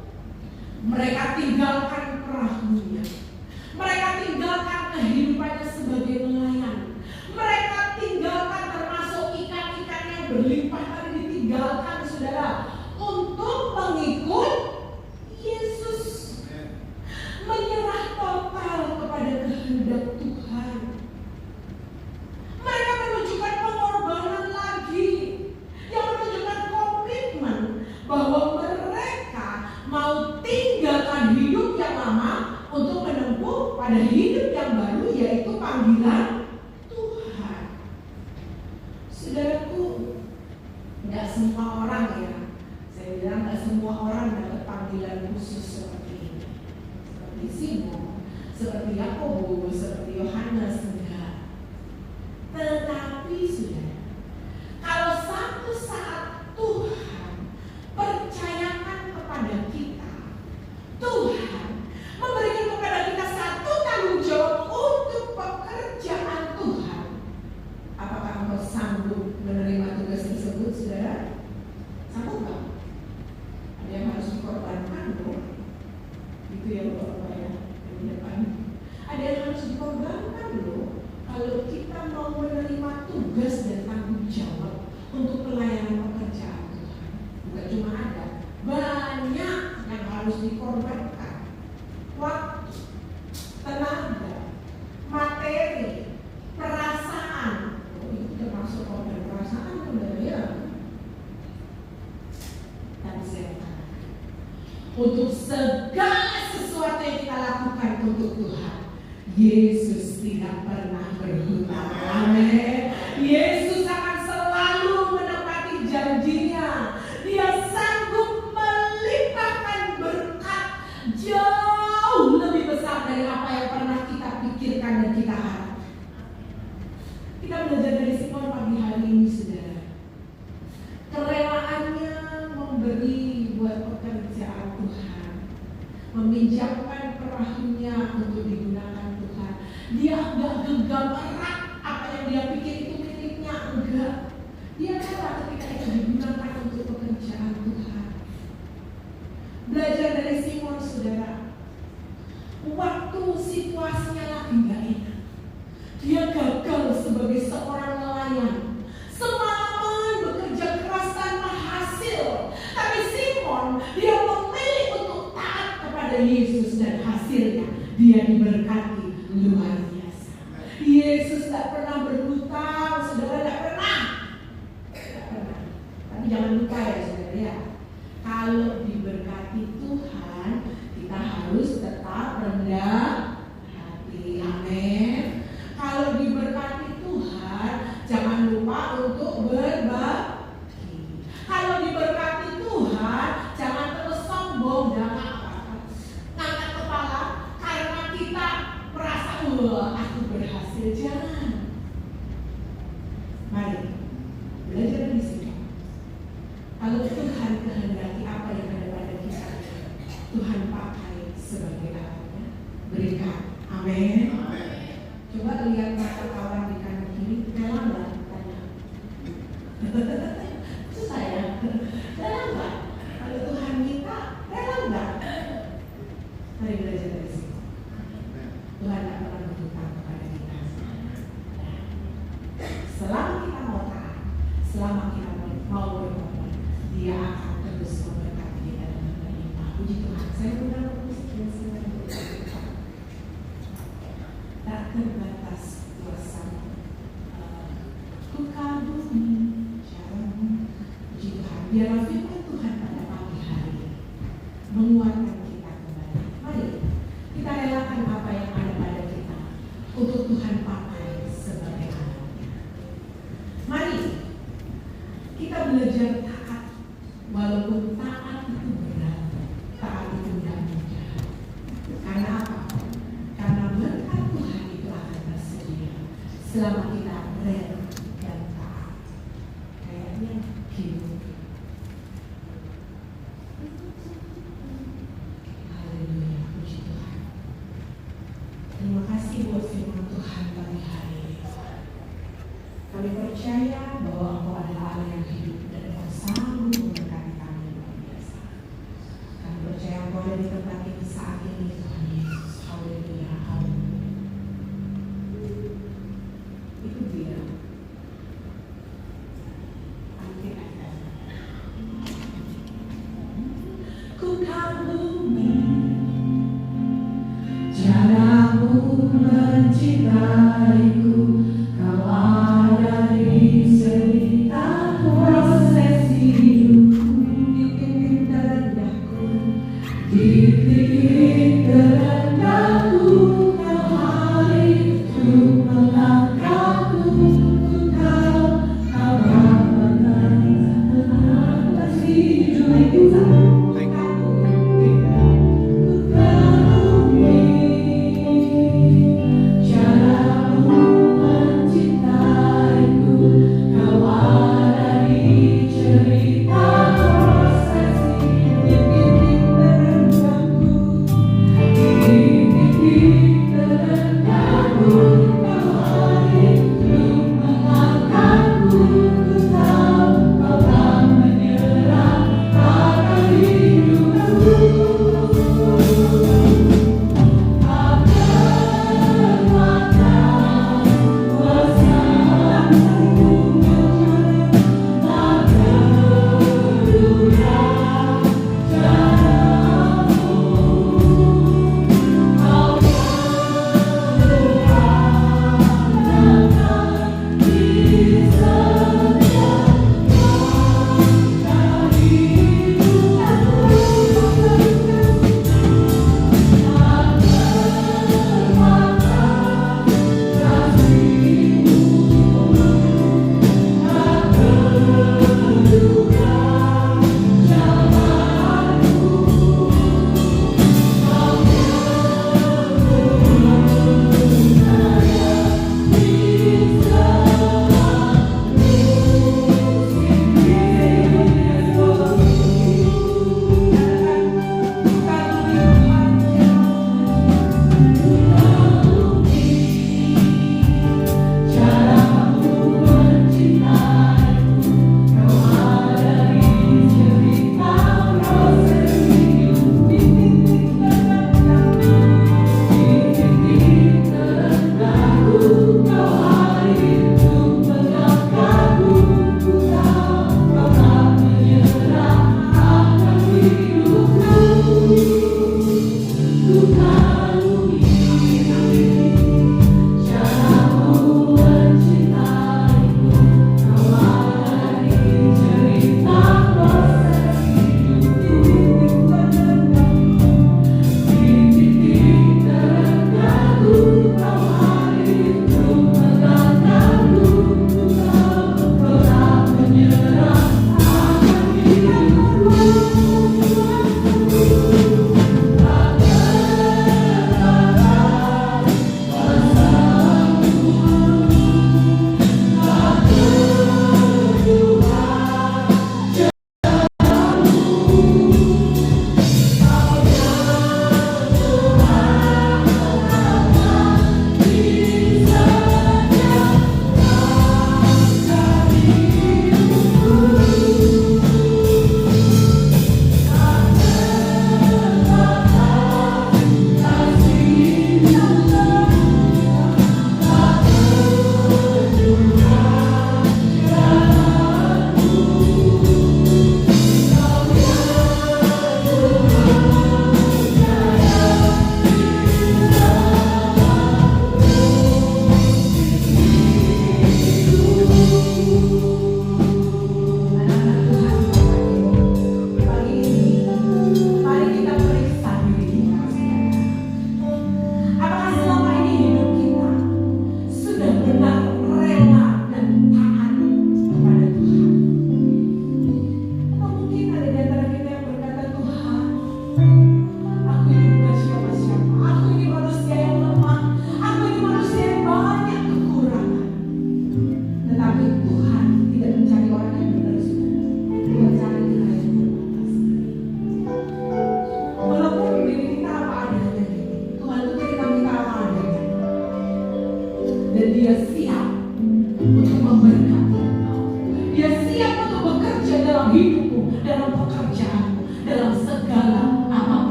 untuk segala sesuatu yang kita lakukan untuk Tuhan. Yesus tidak pernah berhutang. Amin. Yesus akan selalu menepati janjinya. Dia sanggup melimpahkan berkat jauh lebih besar dari apa yang pernah kita pikirkan dan kita harap. Kita belajar dari Simon pagi hari ini, saudara. Kerelaannya memberi buat pekerjaan Tuhan, meminjamkan perahunya untuk digunakan Tuhan. Dia enggak genggam erat apa yang dia pikir itu miliknya, enggak. Dia rela ketika itu digunakan untuk pekerjaan Tuhan. Belajar dari Simon, saudara. Waktu situasinya lagi enggak enak, dia gagal sebagai seorang nelayan. Semalaman bekerja keras tanpa hasil. Tapi Simon, dia memilih untuk taat kepada Yesus dan hasilnya dia diberkati luar biasa. Yesus tidak pernah berhutang, saudara, tidak pernah. Tidak pernah. Tapi jangan lupa ya, saudara ya. Kalau diberkati Tuhan, kita harus tetap rendah hati. Amin. Kalau diberkati Tuhan, jangan lupa untuk berbagi. Kalau diberkati Tuhan, jangan terus sombong dan angkat kepala karena kita merasa aku berhasil. Jangan. Mari belajar dari sini. Kalau Tuhan kehendaki apa yang ada pada kita, Tuhan pakai sebagai alatnya. Berikan. Amin. Coba lihat mata kawan di kanan kiri, rela nggak? Tanya. Itu saya, rela nggak? Kalau Tuhan minta, rela nggak? Mari belajar dari sini. Tuhan tidak pernah berhutang kepada kita. Selama kita mau taat, selama kita mau berkorban, Dia akan terus memberkati kita dan berlimpah. Puji Tuhan. Saya benar musik yang sedang tak terbatas kuasa-Mu, ku kagumi cara-Mu. Puji Tuhan. Biarlah firman Tuhan pada pagi hari ini menguatkan kita kembali. Mari kita relakan apa yang ada pada kita untuk Tuhan pakai sebagai alatnya. Mari kita belajar taat, walaupun taat itu berat, taat itu tidak mudah. Karena apa? Karena berkat Tuhan itu akan tersedia selama kita rela dan taat. Kayaknya gitu. Haleluya, puji Tuhan. Terima kasih buat firman Tuhan pagi hari ini. Kami percaya bahwa Engkau adalah Allah yang hidup dan Engkau sanggup memberkati kami luar biasa. Kami percaya Engkau ada di tempat ini saat ini, Tuhan Yesus. Haleluya, haleluya. Itu dia. Angkat atas. Ku kagumi cara-Mu mencintaiku. Kau ada di setiap proses hidupku. Di titik terendahku, di titik terendahku.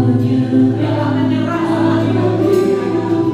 Rela menyerah sama hidup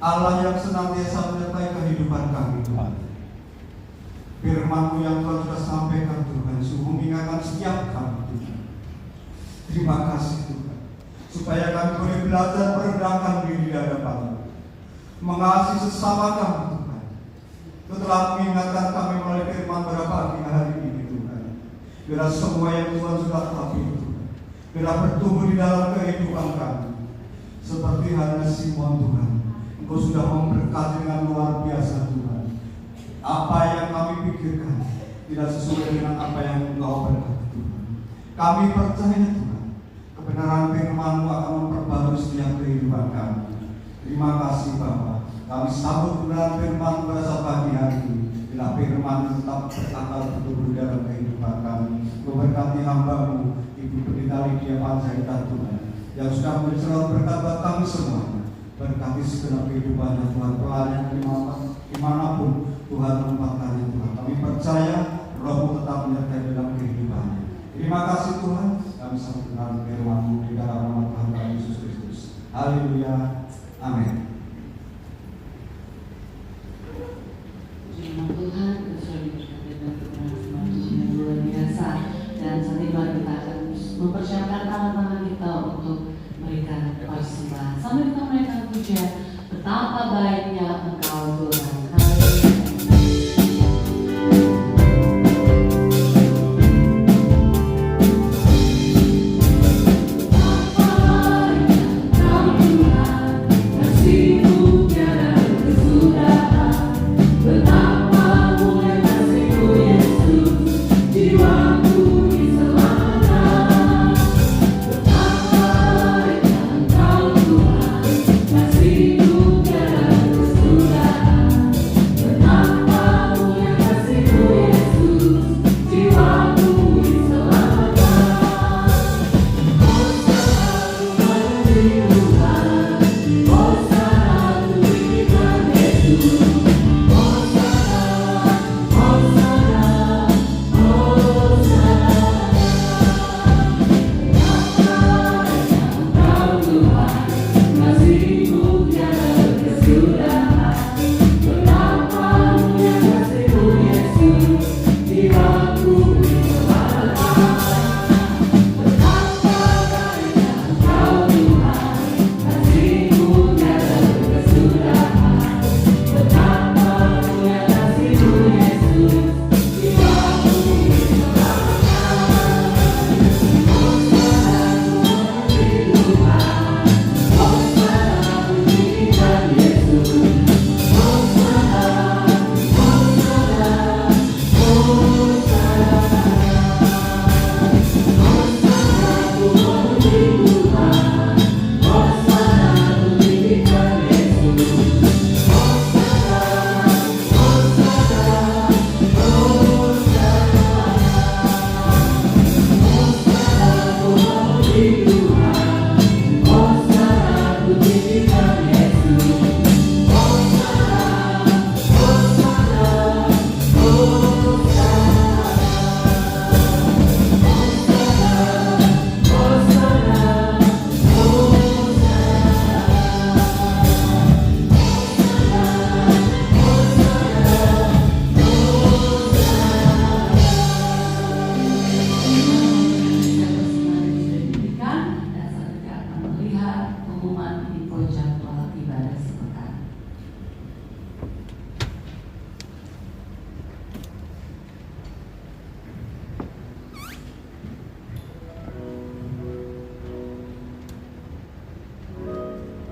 Allah yang senantiasa menyertai kehidupan kami Tuhan. Firman-Mu yang Tuhan sudah sampaikan Tuhan, sungguh mengingatkan setiap kami Tuhan. Terima kasih Tuhan, supaya kami boleh belajar merendahkan diri di hadapan-Mu, mengasihi sesama kami Tuhan. Kau telah mengingatkan kami melalui firman pada pagi hari ini Tuhan. Biar semua yang Tuhan sudah tabur Tuhan, biar bertumbuh di dalam kehidupan kami. Seperti halnya Simon Tuhan, Engkau sudah memberkati dengan luar biasa Tuhan. Apa yang kami pikirkan tidak sesuai dengan apa yang Engkau berkati Tuhan. Kami percaya Tuhan, kebenaran firman-Mu akan memperbarui setiap kehidupan kami. Terima kasih Bapa. Kami sambut kebenaran firman pada saat pagi hari ini. Bila firman tetap berakal betul dalam kehidupan kami. Memberkati hamba-Mu, Ibu Pendeta Lydia Panjaitan Tuhan, yang sudah memberi berkat buat kami semuanya. Berkati segenap kehidupannya Tuhan, pelayanan dimanapun Tuhan menempatkannya Tuhan. Kami percaya Roh-Mu tetap menyertai dalam kehidupannya. Terima kasih Tuhan, kami sambut dengan firman-Mu di dalam nama Tuhan kami Yesus Kristus. Haleluya, amin. Firman Tuhan sudah diberkati dengan kebenaran firman Tuhan yang luar biasa. Dan saat ini kita akan mempersiapkan tangan-tangan kita untuk memberikan persembahan. Sambil kita menaikkan pujian, betapa baiknya Engkau Tuhan.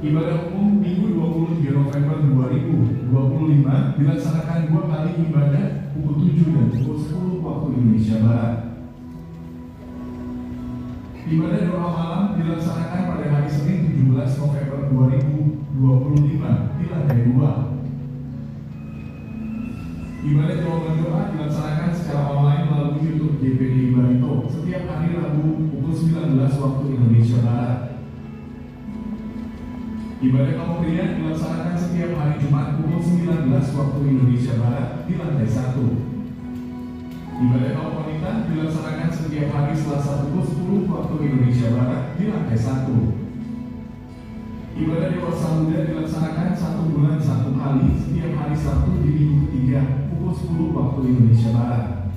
Ibadah umum Minggu 23 November 2025 dilaksanakan 2 kali ibadah pukul 7 dan pukul 10 waktu Indonesia Barat. Ibadah doa malam dilaksanakan pada hari Senin 17 November 2025 di lantai 2. Ibadah doa berdoa dilaksanakan secara online melalui YouTube GPI Barito setiap hari Rabu pukul 19 waktu Indonesia Barat. Ibadah kaum pria dilaksanakan setiap hari Jumat pukul 19 waktu Indonesia Barat di lantai 1. Ibadah kaum wanita dilaksanakan setiap hari Selasa pukul 10 waktu Indonesia Barat di lantai 1. Ibadah dewasa muda dilaksanakan 1 bulan 1 kali setiap hari Sabtu di minggu ketiga pukul 10 waktu Indonesia Barat.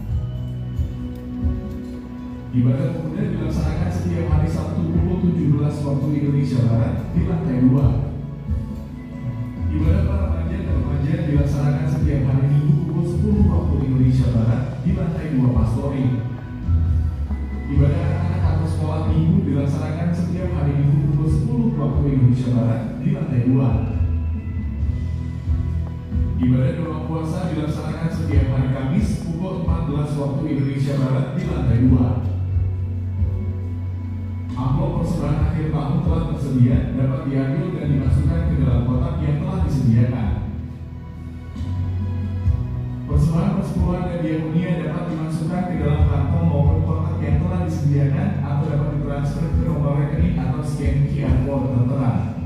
Ibadah pemuda dilaksanakan setiap hari Sabtu pukul 17 waktu Indonesia Barat di lantai 2. Ibadah para remaja dan remaja dilaksanakan setiap hari Minggu pukul 10 waktu Indonesia Barat di lantai 2 Pastori. Ibadah anak-anak atau sekolah minggu dilaksanakan setiap hari Minggu pukul 10 waktu Indonesia Barat di lantai 2. Ibadah doa puasa dilaksanakan setiap hari Kamis pukul 14 waktu Indonesia Barat di lantai 2. Amplop persembahan akhir tahun telah tersedia, dapat diambil dan dimasukkan ke dalam kotak yang telah disediakan. Persembahan persepuluhan dan diakonia dapat dimasukkan ke dalam kantong maupun kotak yang telah disediakan atau dapat ditransfer ke nomor rekening atau scan QR code tertera.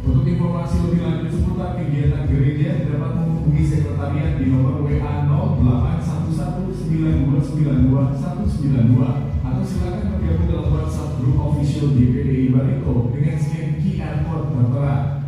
Untuk informasi lebih lanjut seputar kegiatan gereja dapat menghubungi sekretariat di nomor WA 081192929192 atau silakan bergabung dalam WhatsApp grup official DPDI Barito dengan scan QR code tertera.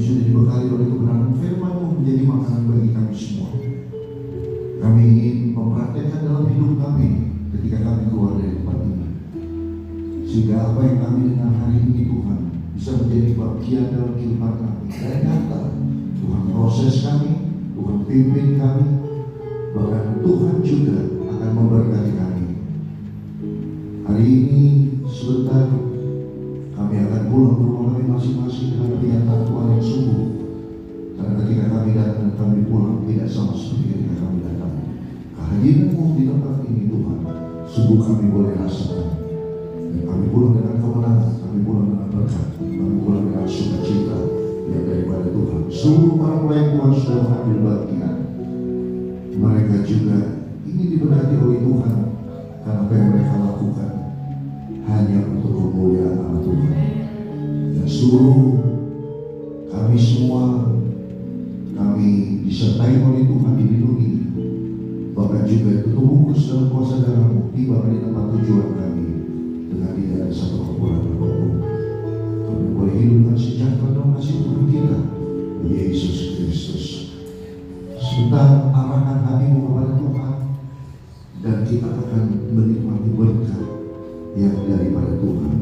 sudah dibekali oleh kebenaran firman-Mu menjadi makanan bagi kami semua. Kami ingin mempraktekkan dalam hidup kami ketika kami keluar dari tempat ini. Sehingga apa yang kami dengar hari ini Tuhan bisa menjadi bagian dalam kehidupan kami. Dan nyata Tuhan proses kami, Tuhan pimpin kami, bahkan Tuhan juga akan memberkati kami. Hari ini sebentar kami akan pulang ke rumah kami masing-masing dengan pernyataan Tuhan yang sungguh. Karena ketika kami datang dan kami pulang tidak sama seperti ketika kami datang. Kehadiran-Mu di tempat ini Tuhan, sungguh kami boleh rasakan. Dan kami pulang dengan kemenangan, kami pulang dengan berkat, kami pulang dengan sukacita yang daripada Tuhan. Seluruh orang yang Tuhan sudah mengambil bagian, mereka juga ingin diberkati oleh Tuhan karena apa yang mereka lakukan hanya untuk kemuliaan nama Tuhan. Dan seluruh kami semua, kami disertai oleh Tuhan, dilindungi, bahkan juga itu terbungkus dalam kuasa darah-Mu, tiba di tempat tujuan kami dengan tidak ada satu kekurangan apapun. Kami boleh hidup dengan sejahtera dalam kasih Tuhan kita, Yesus Kristus. Sebentar arahkan hatimu kepada Tuhan, dan kita akan menikmati berkat yang daripada Tuhan.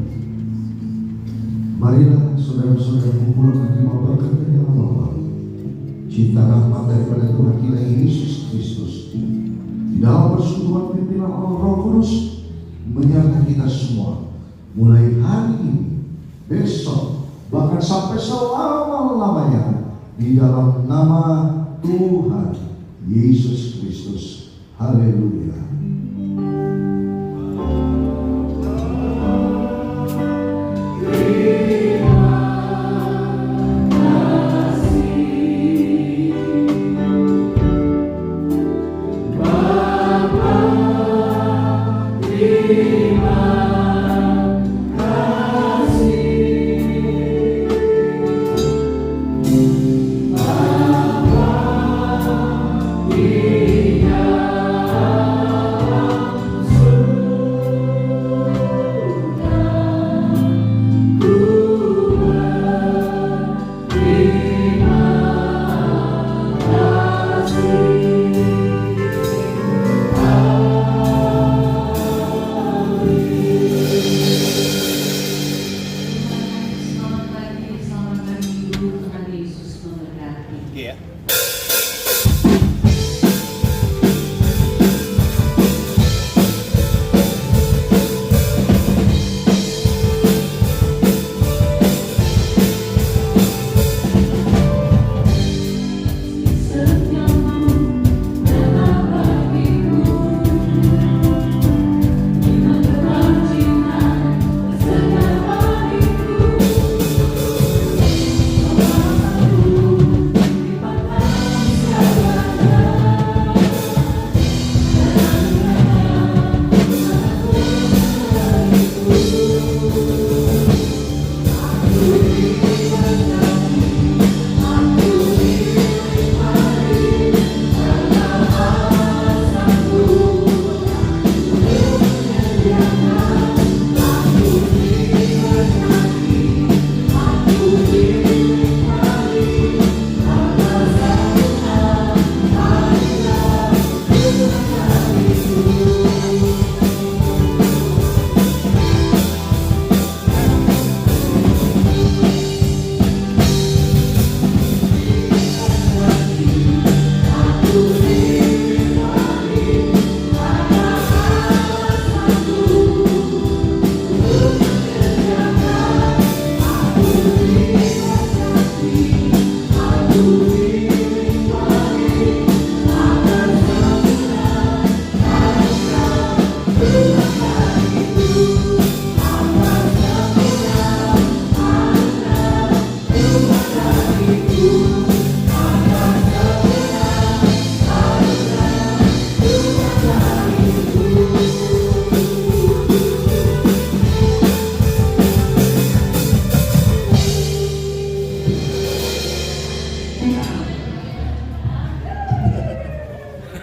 Marilah saudara-saudara mengumpulkan terima berkat dari Allah Bapa, cinta rahmat daripada Tuhan kita Yesus Kristus, di dalam persekutuan pimpinan Allah Roh Kudus, menyertai kita semua mulai hari ini, besok, bahkan sampai selama-lamanya, di dalam nama Tuhan Yesus Kristus. Haleluya.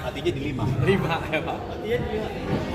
Hatinya di 5 ya Pak. Hatinya di 5.